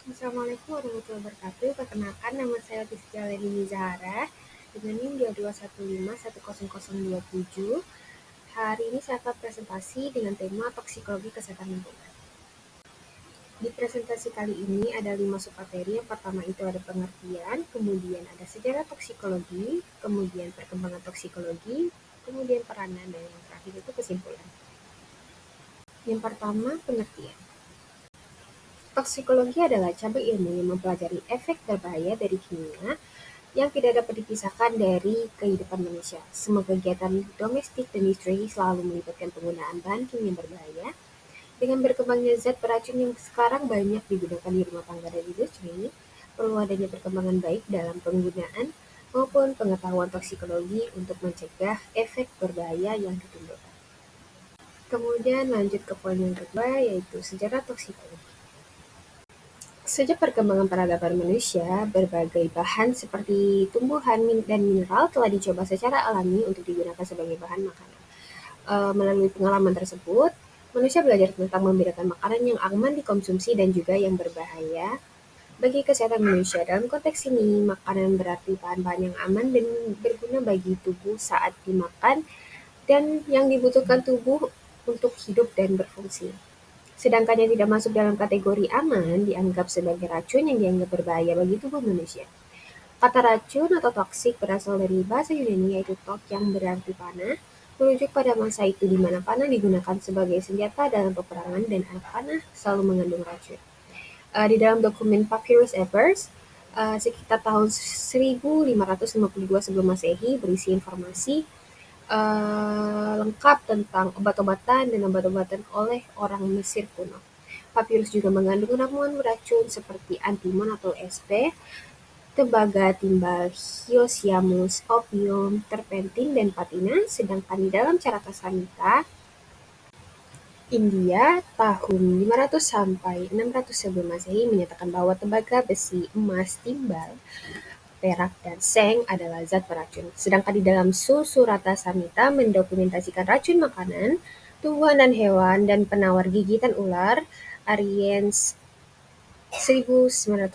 Assalamualaikum warahmatullahi wabarakatuh. Perkenalkan, nama saya Rizky Leni Zahara dengan NIM 2215100027. Hari ini saya akan presentasi dengan tema toksikologi kesehatan lingkungan. Di presentasi kali ini ada 5 submateri. Yang pertama itu ada pengertian, kemudian ada sejarah toksikologi, kemudian perkembangan toksikologi, kemudian peranan, dan yang terakhir itu kesimpulan. Yang pertama, pengertian. Toksikologi adalah cabang ilmu yang mempelajari efek berbahaya dari kimia yang tidak dapat dipisahkan dari kehidupan manusia. Semua kegiatan domestik dan industri selalu melibatkan penggunaan bahan kimia berbahaya. Dengan berkembangnya zat beracun yang sekarang banyak digunakan di rumah tangga dan industri, perlu adanya perkembangan baik dalam penggunaan maupun pengetahuan toksikologi untuk mencegah efek berbahaya yang ditimbulkan. Kemudian lanjut ke poin yang kedua, yaitu sejarah toksikologi. Sejak perkembangan peradaban manusia, berbagai bahan seperti tumbuhan dan mineral telah dicoba secara alami untuk digunakan sebagai bahan makanan. Melalui pengalaman tersebut, manusia belajar tentang membedakan makanan yang aman dikonsumsi dan juga yang berbahaya bagi kesehatan manusia. Dalam konteks ini, makanan berarti bahan-bahan yang aman dan berguna bagi tubuh saat dimakan dan yang dibutuhkan tubuh untuk hidup dan berfungsi. Sedangkan yang tidak masuk dalam kategori aman dianggap sebagai racun yang dianggap berbahaya bagi tubuh manusia. Kata racun atau toksik berasal dari bahasa Yunani yaitu tok yang berarti panah, merujuk pada masa itu di mana panah digunakan sebagai senjata dalam peperangan dan anak panah selalu mengandung racun. Di dalam dokumen Papyrus Papers, sekitar tahun 1552 sebelum Masehi berisi informasi lengkap tentang obat-obatan dan obat-obatan oleh orang Mesir kuno. Papirus juga mengandung ramuan beracun seperti antimon atau SP, tembaga, timbal, hyoscyamus, opium, terpentin, dan patina. Sedangkan di dalam Caraka Samhita, India tahun 500 sampai 600 sebelum Masehi menyatakan bahwa tembaga, besi, emas, timbal, perak, dan seng adalah zat beracun. Sedangkan di dalam Susurata Samhita mendokumentasikan racun makanan, tumbuhan dan hewan, dan penawar gigitan ular. Aryens 1986,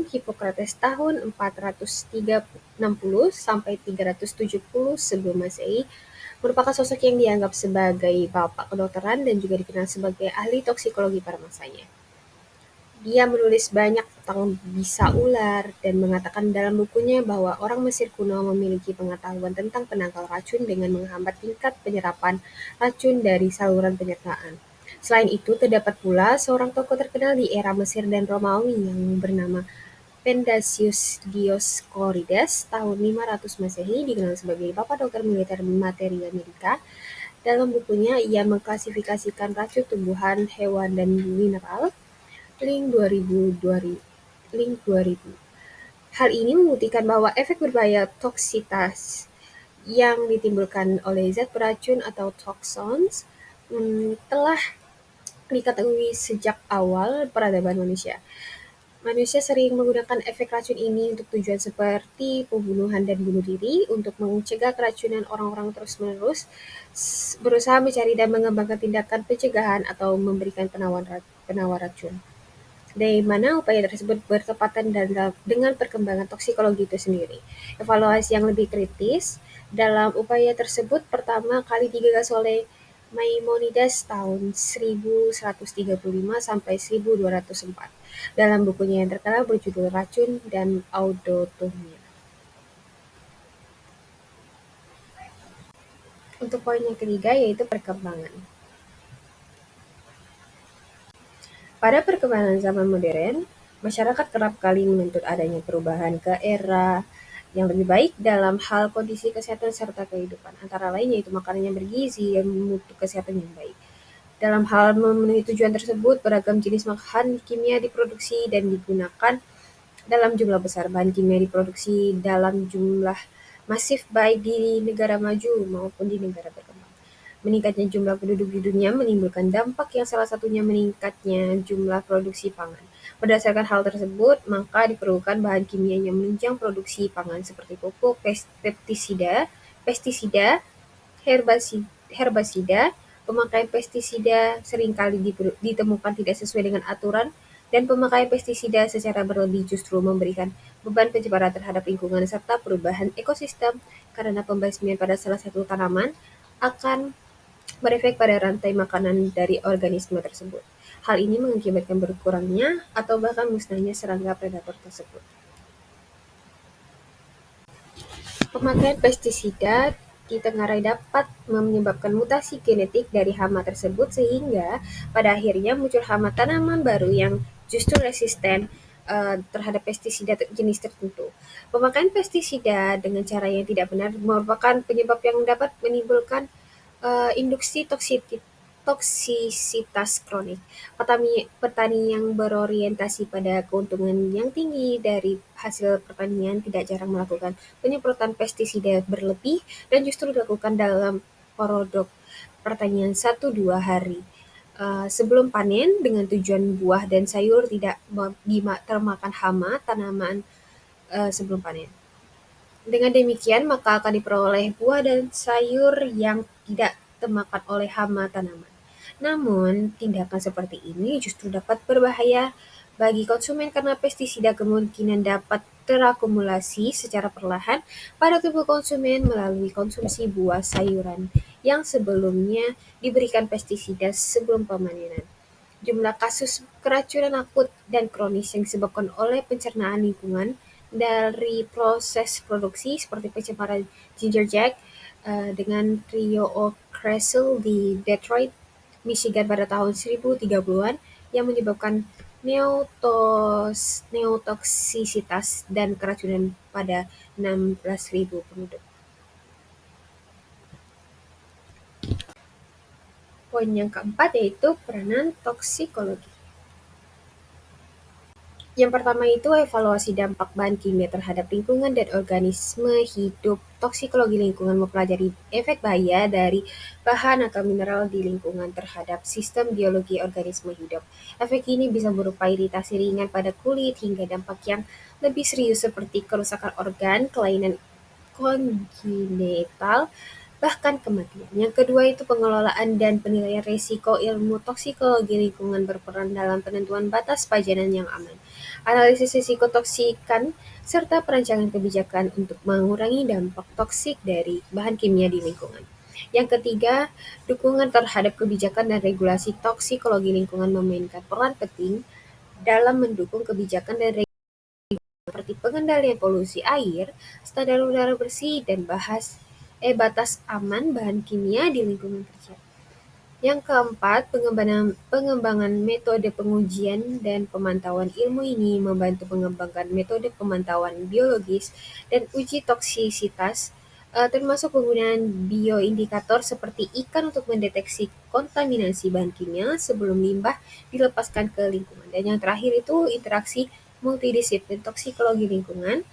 Hippocrates tahun 460 sampai 370 sebelum Masehi merupakan sosok yang dianggap sebagai bapak kedokteran dan juga dikenal sebagai ahli toksikologi pada masanya. Dia menulis banyak tentang bisa ular dan mengatakan dalam bukunya bahwa orang Mesir kuno memiliki pengetahuan tentang penangkal racun dengan menghambat tingkat penyerapan racun dari saluran pencernaan. Selain itu, terdapat pula seorang tokoh terkenal di era Mesir dan Romawi yang bernama Pendasius Dioscorides tahun 500 Masehi, dikenal sebagai bapak dokter militer materia medica. Dalam bukunya, ia mengklasifikasikan racun tumbuhan, hewan, dan mineral. Link 2000. Hal ini membuktikan bahwa efek berbahaya toksitas yang ditimbulkan oleh zat beracun atau toxons telah diketahui sejak awal peradaban manusia. Manusia sering menggunakan efek racun ini untuk tujuan seperti pembunuhan dan bunuh diri. Untuk mencegah keracunan, orang-orang terus-menerus berusaha mencari dan mengembangkan tindakan pencegahan atau memberikan penawar racun. Dari mana upaya tersebut bertepatan dengan perkembangan toksikologi itu sendiri. Evaluasi yang lebih kritis dalam upaya tersebut pertama kali digagas oleh Maimonides tahun 1135 sampai 1204 dalam bukunya yang terkenal berjudul Racun dan Audotomia. Untuk poin yang ketiga yaitu perkembangan. Pada perkembangan zaman modern, masyarakat kerap kali menuntut adanya perubahan ke era yang lebih baik dalam hal kondisi kesehatan serta kehidupan, antara lain yaitu makanan yang bergizi dan mutu kesehatan yang baik. Dalam hal memenuhi tujuan tersebut, beragam jenis bahan kimia diproduksi dan digunakan dalam jumlah besar. Bahan kimia diproduksi dalam jumlah masif baik di negara maju maupun di negara berkembang. Meningkatnya jumlah penduduk di dunia menimbulkan dampak yang salah satunya meningkatnya jumlah produksi pangan. Berdasarkan hal tersebut, maka diperlukan bahan kimia yang menunjang produksi pangan seperti pupuk, pestisida, herbasida. Pemakaian pestisida seringkali ditemukan tidak sesuai dengan aturan Dan pemakaian pestisida secara berlebih justru memberikan beban pencemaran terhadap lingkungan serta perubahan ekosistem karena pembasmian pada salah satu tanaman akan berefek pada rantai makanan dari organisme tersebut. Hal ini mengakibatkan berkurangnya atau bahkan musnahnya serangga predator tersebut. Pemakaian pestisida ditengarai dapat menyebabkan mutasi genetik dari hama tersebut sehingga pada akhirnya muncul hama tanaman baru yang justru resisten terhadap pestisida jenis tertentu. Pemakaian pestisida dengan cara yang tidak benar merupakan penyebab yang dapat menimbulkan induksi toksisitas kronik. Petani yang berorientasi pada keuntungan yang tinggi dari hasil pertanian tidak jarang melakukan penyemprotan pestisida berlebih dan justru dilakukan dalam periode pertanian 1-2 hari sebelum panen dengan tujuan buah dan sayur tidak termakan hama tanaman sebelum panen. Dengan demikian, maka akan diperoleh buah dan sayur yang tidak termakan oleh hama tanaman. Namun, tindakan seperti ini justru dapat berbahaya bagi konsumen karena pestisida kemungkinan dapat terakumulasi secara perlahan pada tubuh konsumen melalui konsumsi buah sayuran yang sebelumnya diberikan pestisida sebelum pemanenan. Jumlah kasus keracunan akut dan kronis yang disebabkan oleh pencernaan lingkungan dari proses produksi seperti pencemaran ginger jack dengan Rio Cressel di Detroit, Michigan pada tahun 1030-an yang menyebabkan neotoksisitas dan keracunan pada 16.000 penduduk. Poin yang keempat yaitu peranan toksikologi. Yang pertama itu evaluasi dampak bahan kimia terhadap lingkungan dan organisme hidup. Toksikologi lingkungan mempelajari efek bahaya dari bahan atau mineral di lingkungan terhadap sistem biologi organisme hidup. Efek ini bisa berupa iritasi ringan pada kulit hingga dampak yang lebih serius seperti kerusakan organ, kelainan kongenital, bahkan kematian. Yang kedua itu pengelolaan dan penilaian risiko. Ilmu toksikologi lingkungan berperan dalam penentuan batas pajanan yang aman, analisis risiko toksikan, serta perancangan kebijakan untuk mengurangi dampak toksik dari bahan kimia di lingkungan. Yang ketiga, dukungan terhadap kebijakan dan regulasi. Toksikologi lingkungan memainkan peran penting dalam mendukung kebijakan dan regulasi seperti pengendalian polusi air, standar udara bersih, dan batas aman bahan kimia di lingkungan kerja. Yang keempat, pengembangan metode pengujian dan pemantauan. Ilmu ini membantu mengembangkan metode pemantauan biologis dan uji toksisitas, termasuk penggunaan bioindikator seperti ikan untuk mendeteksi kontaminasi bahan kimia sebelum limbah dilepaskan ke lingkungan. Dan yang terakhir itu interaksi multidisiplin. Toksikologi lingkungan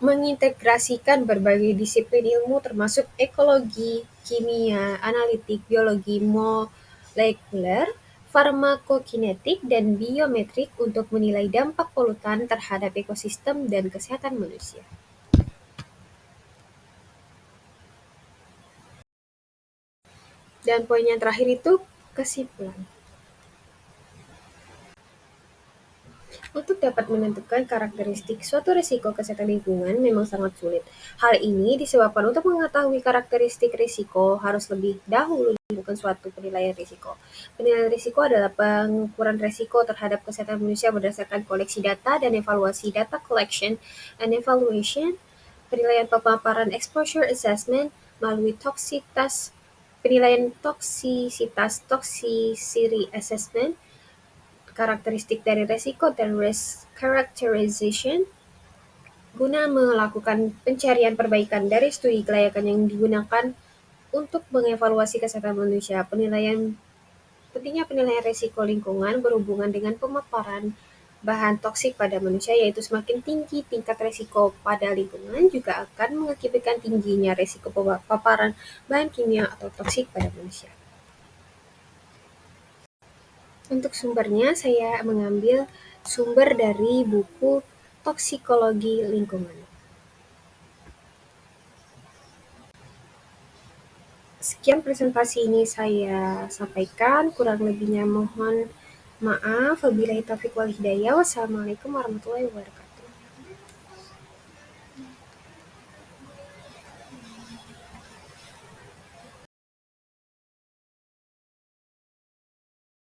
mengintegrasikan berbagai disiplin ilmu termasuk ekologi, kimia, analitik, biologi molekuler, farmakokinetik, dan biometrik untuk menilai dampak polutan terhadap ekosistem dan kesehatan manusia. Dan poin yang terakhir itu kesimpulan. Untuk dapat menentukan karakteristik suatu risiko kesehatan lingkungan memang sangat sulit. Hal ini disebabkan untuk mengetahui karakteristik risiko harus lebih dahulu dilakukan suatu penilaian risiko. Penilaian risiko adalah pengukuran risiko terhadap kesehatan manusia berdasarkan koleksi data dan evaluasi data collection and evaluation, penilaian pemaparan exposure assessment melalui penilaian toxicity assessment, karakteristik dari resiko dan risk characterization guna melakukan pencarian perbaikan dari studi kelayakan yang digunakan untuk mengevaluasi kesehatan manusia. Pentingnya penilaian risiko lingkungan berhubungan dengan pemaparan bahan toksik pada manusia, yaitu semakin tinggi tingkat risiko pada lingkungan juga akan mengakibatkan tingginya risiko paparan bahan kimia atau toksik pada manusia. Untuk sumbernya, saya mengambil sumber dari buku Toksikologi Lingkungan. Sekian presentasi ini saya sampaikan, kurang lebihnya mohon Maaf, wabillahi taufiq wal hidayah. Wassalamualaikum warahmatullahi wabarakatuh.